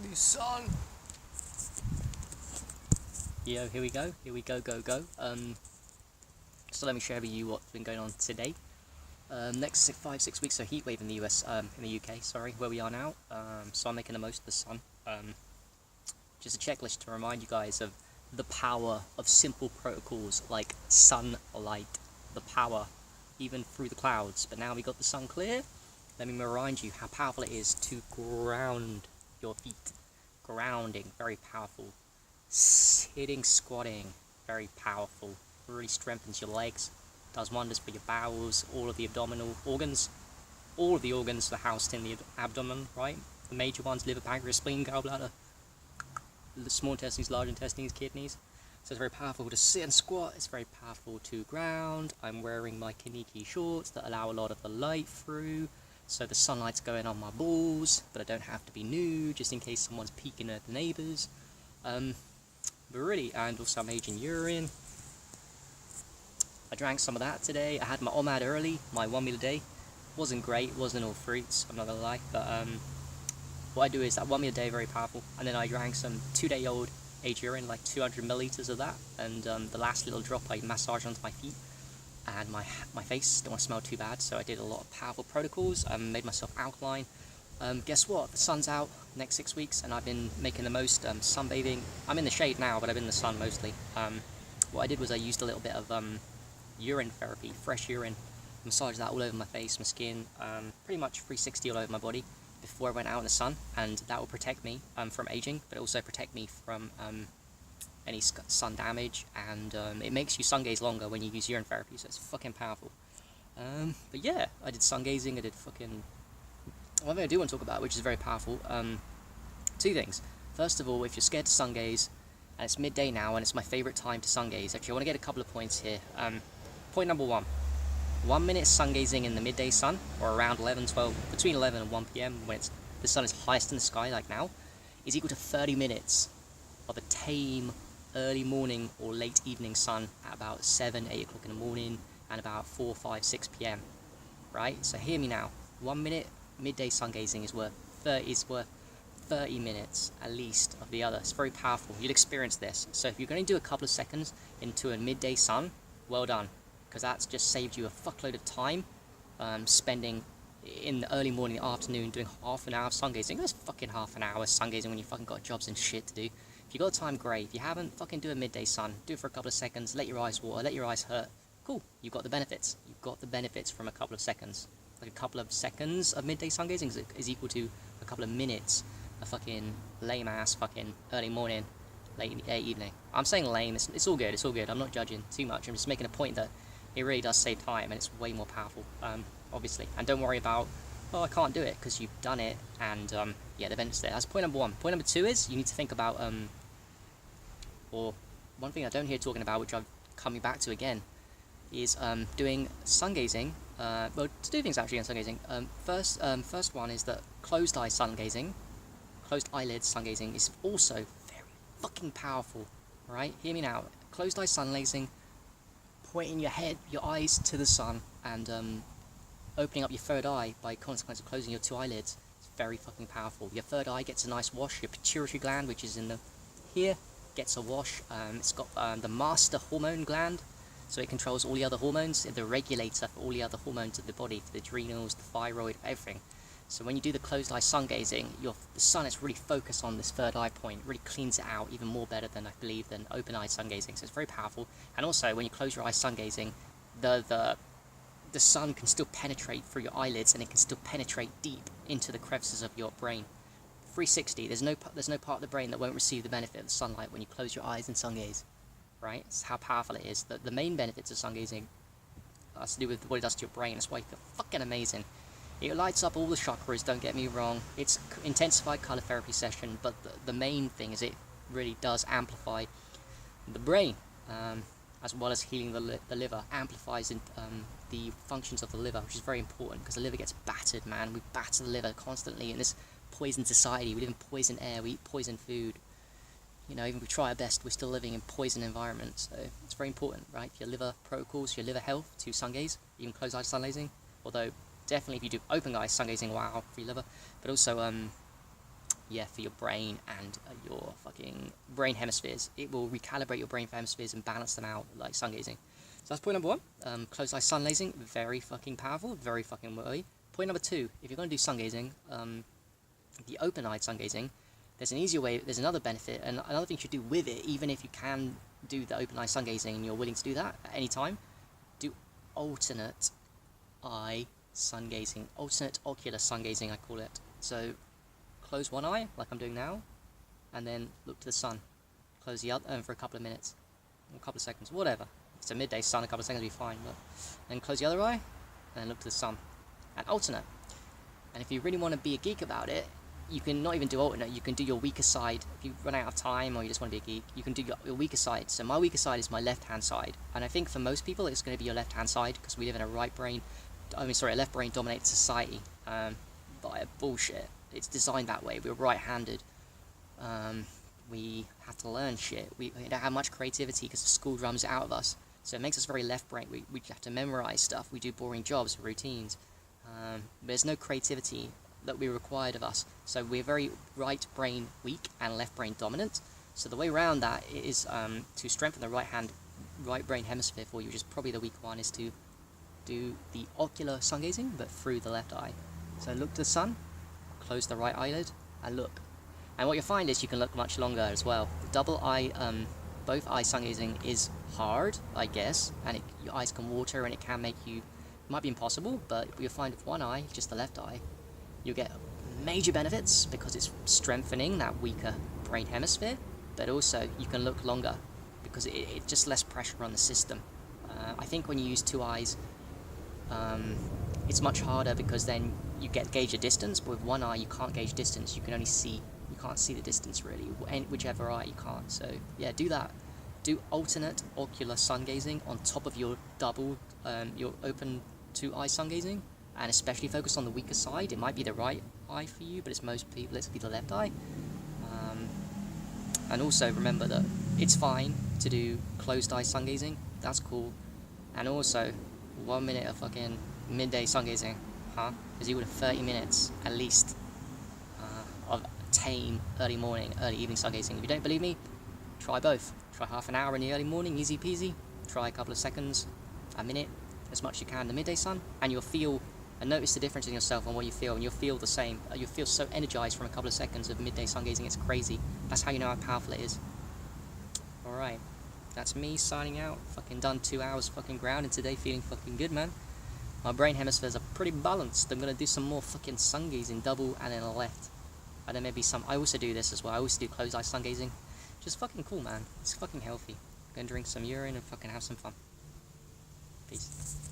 me sun. Yo, here we go. So let me share with you what's been going on today. Next 5-6 weeks, so heat wave in the US, in the UK, sorry, where we are now. So I'm making the most of the sun. Just a checklist to remind you guys of the power of simple protocols like sunlight, the power even through the clouds. But now we got the sun clear. Let me remind you how powerful it is to ground your feet. Grounding, very powerful. Sitting, squatting, very powerful. Really strengthens your legs, does wonders for your bowels, all of the abdominal organs. All of the organs are housed in the abdomen, right? The major ones: liver, pancreas, spleen, gallbladder, the small intestines, large intestines, kidneys. So it's very powerful to sit and squat. It's very powerful to ground. I'm wearing my Kaniki shorts that allow a lot of the light through, so the sunlight's going on my balls, but I don't have to be nude just in case someone's peeking at the neighbours. But really, and also I'm aging urine. I drank some of that today. I had my OMAD early, my 1 meal a day. Wasn't great, wasn't all fruits, I'm not gonna lie, but what I do is that 1 meal a day, very powerful, and then I drank some 2-day-old aged urine, like 200 milliliters of that, and the last little drop I massaged onto my feet and my face. Don't want to smell too bad, so I did a lot of powerful protocols. Made myself alkaline. Guess what? The sun's out next 6 weeks, and I've been making the most. Sunbathing. I'm in the shade now, but I've been in the sun mostly. What I did was I used a little bit of urine therapy, fresh urine, massaged that all over my face, my skin, pretty much 360 all over my body before I went out in the sun, and that will protect me from aging, but also protect me from any sun damage, and it makes you sun gaze longer when you use urine therapy, so it's fucking powerful. But yeah, I did sun gazing. I did fucking one thing I do want to talk about, which is very powerful. Two things. First of all, if you're scared to sun gaze, and it's midday now, and it's my favourite time to sun gaze. Actually, I want to get a couple of points here. Point number one: 1 minute sun gazing in the midday sun, or around 11, 12, between 11 and 1 p.m. when the sun is highest in the sky, like now, is equal to 30 minutes of a tame early morning or late evening sun at about 7, 8 o'clock in the morning, and about 4, 5, 6 p.m. Right? So hear me now. 1 minute midday sun gazing is worth 30 minutes at least of the other. It's very powerful. You'll experience this. So if you're going to do a couple of seconds into a midday sun, well done, because that's just saved you a fuckload of time spending in the early morning, afternoon, doing half an hour of sun gazing. That's fucking half an hour sun gazing when you fucking got jobs and shit to do. If you got time, great. If you haven't, fucking do a midday sun. Do it for a couple of seconds. Let your eyes water. Let your eyes hurt. Cool. You've got the benefits. You've got the benefits from a couple of seconds. Like a couple of seconds of midday sun gazing is equal to a couple of minutes of fucking lame ass fucking early morning, late evening. I'm saying lame. It's all good. It's all good. I'm not judging too much. I'm just making a point that it really does save time, and it's way more powerful. Obviously, and don't worry about, oh, I can't do it, because you've done it, and yeah, the benefits there. That's point number one. Point number two is you need to think about or one thing I don't hear talking about, which I'm coming back to again, is doing sun gazing. Well, to do things actually on sun gazing. First one is that closed eye sun gazing, closed eyelids sun gazing is also very fucking powerful. Right? Hear me now. Closed eye sun gazing, pointing your head, your eyes to the sun, and opening up your third eye by consequence of closing your two eyelids. It's very fucking powerful. Your third eye gets a nice wash. Your pituitary gland, which is in the here, gets a wash. It's got the master hormone gland, so it controls all the other hormones, the regulator for all the other hormones of the body, the adrenals, the thyroid, everything. So when you do the closed eye sun gazing, the sun is really focused on this third eye point, really cleans it out even more better than I believe than open eye sun gazing. So it's very powerful. And also when you close your eyes sun gazing, the sun can still penetrate through your eyelids, and it can still penetrate deep into the crevices of your brain. 360. There's no part of the brain that won't receive the benefit of the sunlight when you close your eyes and sun gaze. Right? It's how powerful it is. The main benefits of sun gazing has to do with what it does to your brain. That's why you feel fucking amazing. It lights up all the chakras, don't get me wrong. It's intensified color therapy session, but the main thing is it really does amplify the brain, as well as healing the liver. Amplifies the functions of the liver, which is very important, because the liver gets battered, man. We batter the liver constantly in this poison society. We live in poison air, we eat poison food. You know, even if we try our best, we're still living in poison environments. So it's very important, right? Your liver protocols, your liver health, to sun gaze, even closed eye sun gazing. Although definitely if you do open eye sun gazing, wow, for your liver. But also yeah, for your brain and your fucking brain hemispheres. It will recalibrate your brain hemispheres and balance them out like sun gazing. So that's point number one. Closed eye sun gazing, very fucking powerful, very fucking worthy. Point number two, if you're going to do sun gazing, the open-eyed sun gazing, there's an easier way, there's another benefit, and another thing you should do with it, even if you can do the open-eye sun gazing and you're willing to do that at any time, do alternate eye sun gazing, alternate ocular sun gazing, I call it. So close one eye, like I'm doing now, and then look to the sun. Close the other for a couple of minutes, a couple of seconds, whatever. If it's a midday sun, a couple of seconds will be fine. But then close the other eye, and then look to the sun, and alternate. And if you really want to be a geek about it, you can not even do alternate, you can do your weaker side. If you run out of time or you just want to be a geek, you can do your weaker side. So my weaker side is my left-hand side. And I think for most people it's going to be your left-hand side, because we live in a a left brain dominated society. By bullshit. It's designed that way. We're right-handed. We have to learn shit. We don't have much creativity because the school drums it out of us. So it makes us very left brain. We have to memorize stuff. We do boring jobs, routines. There's no creativity that we required of us. So we're very right brain weak and left brain dominant. So the way around that is to strengthen the right brain hemisphere for you, which is probably the weak one, is to do the ocular sun gazing, but through the left eye. So look to the sun, close the right eyelid, and look. And what you'll find is you can look much longer as well. Double eye, both eye sun gazing is hard, I guess, and your eyes can water and it can make you, it might be impossible, but you'll find with one eye, just the left eye, you'll get major benefits because it's strengthening that weaker brain hemisphere, but also you can look longer because it's just less pressure on the system. I think when you use two eyes, it's much harder because then you gauge a distance, but with one eye you can't gauge distance, you can't see the distance really, whichever eye you can't. So yeah, do that. Do alternate ocular sun gazing on top of your your open two eye sun gazing, and especially focus on the weaker side. It might be the right eye for you, but it's most people it's be the left eye. And also remember that it's fine to do closed eye sun gazing, that's cool. And also 1 minute of fucking midday sun gazing, because you would have 30 minutes at least of tame early morning, early evening sun gazing. If you don't believe me, try both. Try half an hour in the early morning, easy peasy. Try a couple of seconds, a minute, as much as you can in the midday sun, and you'll feel and notice the difference in yourself and what you feel, and you'll feel the same. You'll feel so energized from a couple of seconds of midday sun gazing, it's crazy. That's how you know how powerful it is. Alright, that's me signing out. Fucking done 2 hours fucking grounding today, feeling fucking good, man. My brain hemispheres are pretty balanced. I'm gonna do some more fucking sun gazing, double and then a left. And then maybe some, I also do this as well, I also do closed eye sun gazing. Just fucking cool, man. It's fucking healthy. Gonna drink some urine and fucking have some fun. Peace.